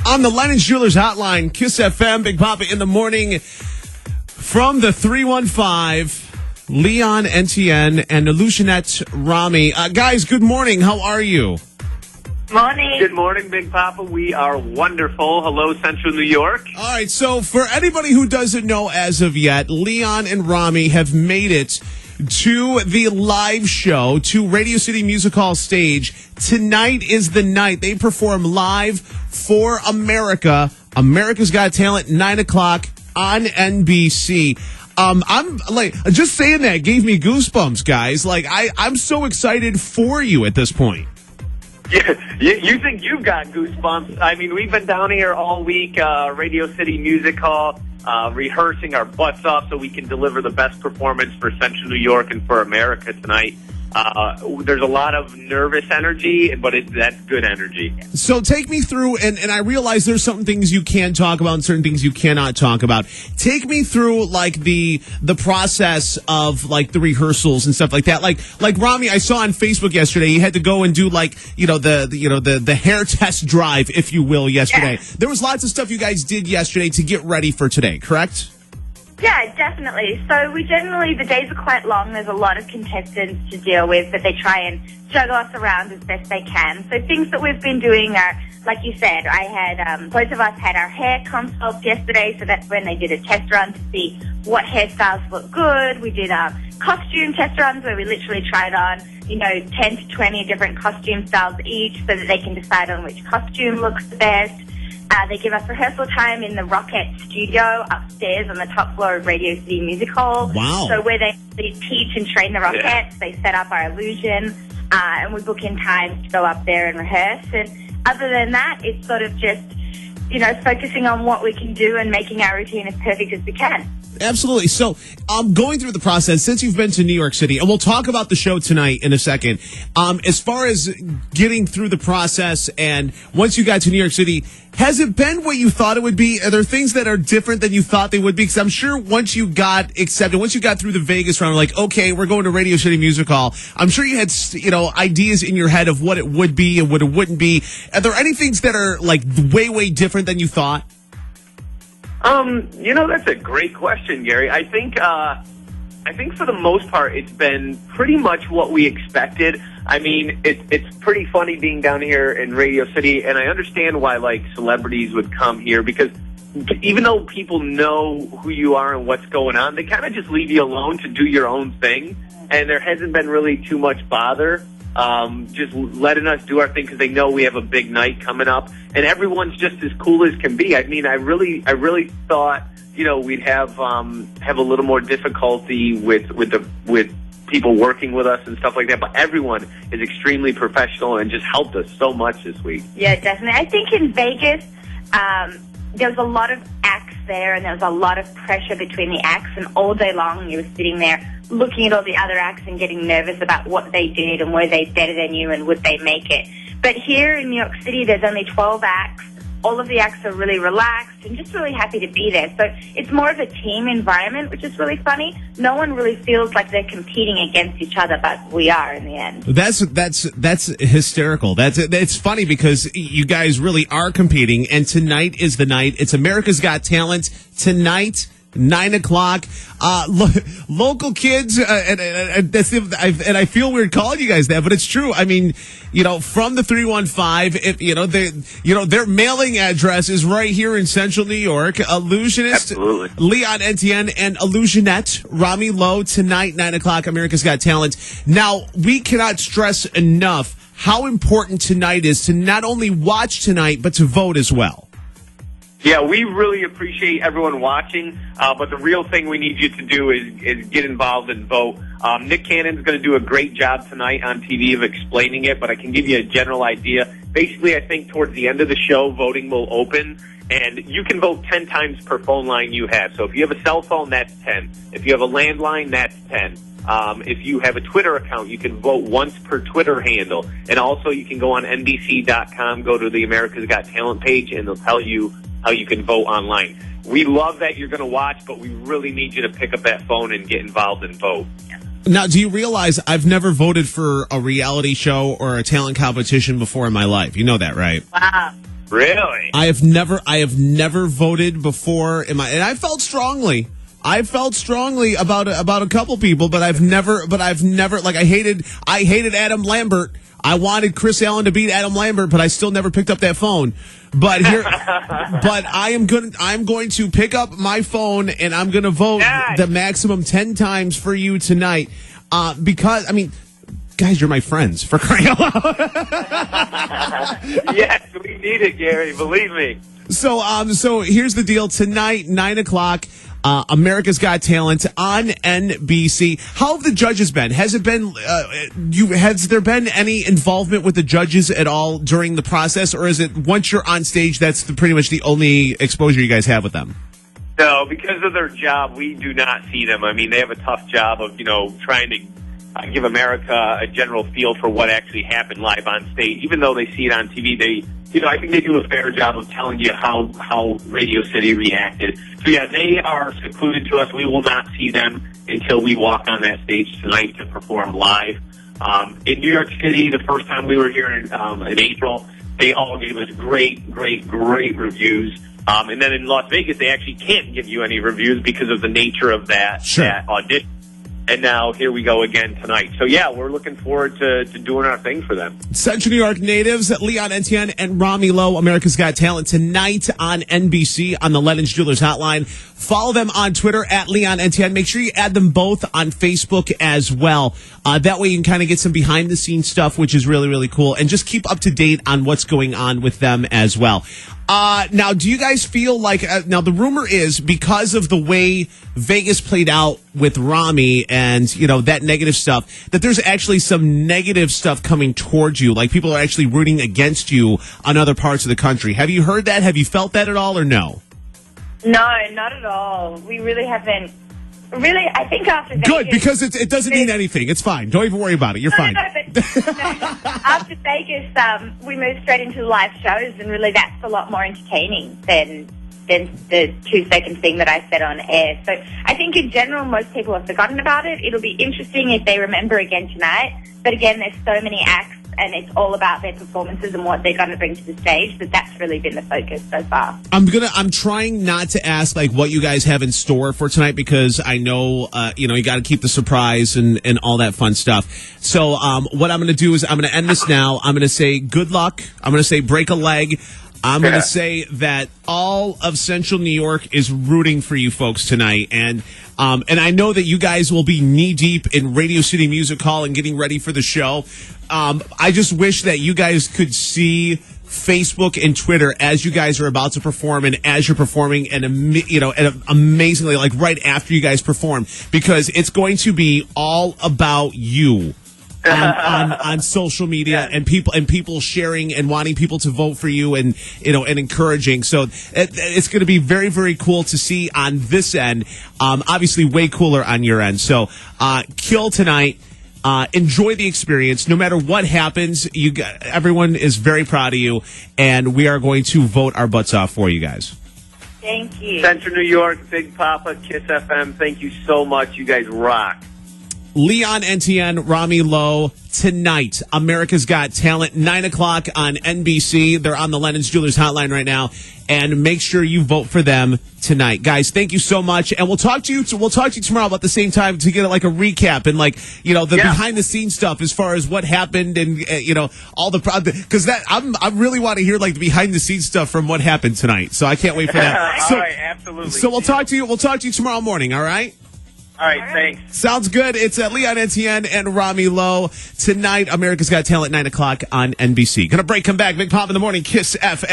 On the Lennon Jewelers Hotline, Kiss FM, Big Poppa in the morning from the 315, Leon, Etienne, and Illusionette Romy. Guys, good morning. How are you? Morning. Good morning, Big Poppa. We are wonderful. Hello, Central New York. All right, so for anybody who doesn't know as of yet, Leon and Romy have made it to the live show, to Radio City Music Hall stage. Tonight is the night. They perform live for America. America's Got Talent, 9 o'clock on NBC. I'm like, just saying that gave me goosebumps, guys. Like, I'm so excited for you at this point. Yeah, you think you've got goosebumps. I mean, we've been down here all week, Radio City Music Hall, rehearsing our butts off so we can deliver the best performance for Central New York and for America tonight. There's a lot of nervous energy, but that's good energy. So take me through, and I realize there's certain things you can talk about and certain things you cannot talk about. Take me through like the process of like the rehearsals and stuff like that. Like Romy, I saw on Facebook yesterday, you had to go and do like the hair test drive, if you will, yesterday. Yeah. There was lots of stuff you guys did yesterday to get ready for today, correct? Yeah, definitely. So the days are quite long. There's a lot of contestants to deal with, but they try and juggle us around as best they can. So things that we've been doing are, like you said, both of us had our hair consults yesterday, so that's when they did a test run to see what hairstyles look good. We did costume test runs where we literally tried on, 10 to 20 different costume styles each so that they can decide on which costume looks the best. They give us rehearsal time in the Rocket studio upstairs on the top floor of Radio City Music Hall. Wow. So where they teach and train the Rockets, They set up our illusion, and we book in times to go up there and rehearse. And other than that, it's sort of just, focusing on what we can do and making our routine as perfect as we can. Absolutely. So, going through the process, since you've been to New York City, and we'll talk about the show tonight in a second, as far as getting through the process and once you got to New York City, has it been what you thought it would be? Are there things that are different than you thought they would be? Because I'm sure once you got accepted, once you got through the Vegas round, like, okay, we're going to Radio City Music Hall, I'm sure you had, ideas in your head of what it would be and what it wouldn't be. Are there any things that are, like, way, way different than you thought? That's a great question, Gary. I think for the most part, it's been pretty much what we expected. I mean, it's pretty funny being down here in Radio City, and I understand why, like, celebrities would come here, because even though people know who you are and what's going on, they kind of just leave you alone to do your own thing, and there hasn't been really too much bother. Just letting us do our thing because they know we have a big night coming up, and everyone's just as cool as can be. I mean, I really thought, we'd have a little more difficulty with people working with us and stuff like that, but everyone is extremely professional and just helped us so much this week. Yeah, definitely. I think in Vegas, there was a lot of acts there, and there was a lot of pressure between the acts, and all day long you were sitting there looking at all the other acts and getting nervous about what they did and were they better than you and would they make it. But here in New York City, there's only 12 acts. All of the acts are really relaxed and just really happy to be there. So it's more of a team environment, which is really funny. No one really feels like they're competing against each other, but we are in the end. That's hysterical. It's funny because you guys really are competing, and tonight is the night. It's America's Got Talent tonight. 9 o'clock. Local kids, and I feel weird calling you guys that, but it's true. I mean, from the 315, if their mailing address is right here in Central New York. Illusionist, absolutely. Leon, Etienne, and Illusionette Romy Lowe tonight, 9 o'clock. America's Got Talent. Now, we cannot stress enough how important tonight is to not only watch tonight but to vote as well. Yeah, we really appreciate everyone watching, but the real thing we need you to do is get involved and vote. Nick Cannon's going to do a great job tonight on TV of explaining it, but I can give you a general idea. Basically, I think towards the end of the show, voting will open, and you can vote 10 times per phone line you have. So if you have a cell phone, that's 10. If you have a landline, that's 10. If you have a Twitter account, you can vote once per Twitter handle. And also you can go on NBC.com, go to the America's Got Talent page, and they'll tell you how you can vote online. We love that you're going to watch, but we really need you to pick up that phone and get involved and vote. Now, do you realize I've never voted for a reality show or a talent competition before in my life? You know that, right? Wow. Really? I have never voted before and I felt strongly. About a couple people, but I've never like I hated Adam Lambert. I wanted Chris Allen to beat Adam Lambert, but I still never picked up that phone. But I'm going to pick up my phone and I'm going to vote the maximum 10 times for you tonight. Because I mean, guys, you're my friends, for crying out loud. Yes, we need it, Gary. Believe me. So here's the deal. Tonight, 9:00, America's Got Talent on NBC. How have the judges been? Has there been any involvement with the judges at all during the process, or is it once you're on stage, that's pretty much the only exposure you guys have with them? No, because of their job, we do not see them. I mean, they have a tough job of, trying to give America a general feel for what actually happened live on stage. Even though they see it on TV, I think they do a fair job of telling you how Radio City reacted. So, yeah, they are secluded to us. We will not see them until we walk on that stage tonight to perform live. In New York City, the first time we were here in April, they all gave us great reviews. And then in Las Vegas, they actually can't give you any reviews because of the nature of that audition. And now here we go again tonight. So, yeah, we're looking forward to doing our thing for them. Central New York natives, Leon Etienne and Romy Lowe, America's Got Talent, tonight on NBC on the Lennon's Jewelers Hotline. Follow them on Twitter at Leon Etienne. Make sure you add them both on Facebook as well. That way you can kind of get some behind-the-scenes stuff, which is really, really cool. And just keep up to date on what's going on with them as well. Now, do you guys feel like, now the rumor is because of the way Vegas played out with Romy and, that negative stuff, that there's actually some negative stuff coming towards you. Like people are actually rooting against you on other parts of the country. Have you heard that? Have you felt that at all or no? No, not at all. We really haven't. Really, I think after Vegas... Good, because it doesn't mean anything. It's fine. Don't even worry about it. You're fine. After Vegas, we moved straight into live shows, and really that's a lot more entertaining than the 2-second thing that I said on air. So I think in general, most people have forgotten about it. It'll be interesting if they remember again tonight. But again, there's so many acts, and it's all about their performances and what they're going to bring to the stage. But that's really been the focus so far. I'm trying not to ask like what you guys have in store for tonight because I know you got to keep the surprise and all that fun stuff. So what I'm going to do is I'm going to end this now. I'm going to say good luck. I'm going to say break a leg. I'm going to say that all of Central New York is rooting for you folks tonight. And I know that you guys will be knee-deep in Radio City Music Hall and getting ready for the show. I just wish that you guys could see Facebook and Twitter as you guys are about to perform and as you're performing and amazingly, like right after you guys perform, because it's going to be all about you. On social media and people sharing and wanting people to vote for you and and encouraging. So it's going to be very, very cool to see on this end. Obviously way cooler on your end. So kill tonight. Enjoy the experience. No matter what happens, everyone is very proud of you, and we are going to vote our butts off for you guys. Thank you. Central New York, Big Poppa, Kiss FM. Thank you so much. You guys rock. Leon Etienne, Romy Lowe, tonight, America's Got Talent, 9:00 on NBC. They're on the Lennon's Jewelers Hotline right now, and make sure you vote for them tonight, guys. Thank you so much, and we'll talk to you tomorrow about the same time to get like a recap and the behind the scenes stuff as far as what happened and all the because I really want to hear like the behind the scenes stuff from what happened tonight. So I can't wait for that. All right, absolutely. So we'll talk to you tomorrow morning. All right. All right, thanks. Sounds good. It's Leon Etienne and Romy Lowe. Tonight, America's Got Talent, 9:00 on NBC. Gonna break, come back. Big Pop in the morning, Kiss FM.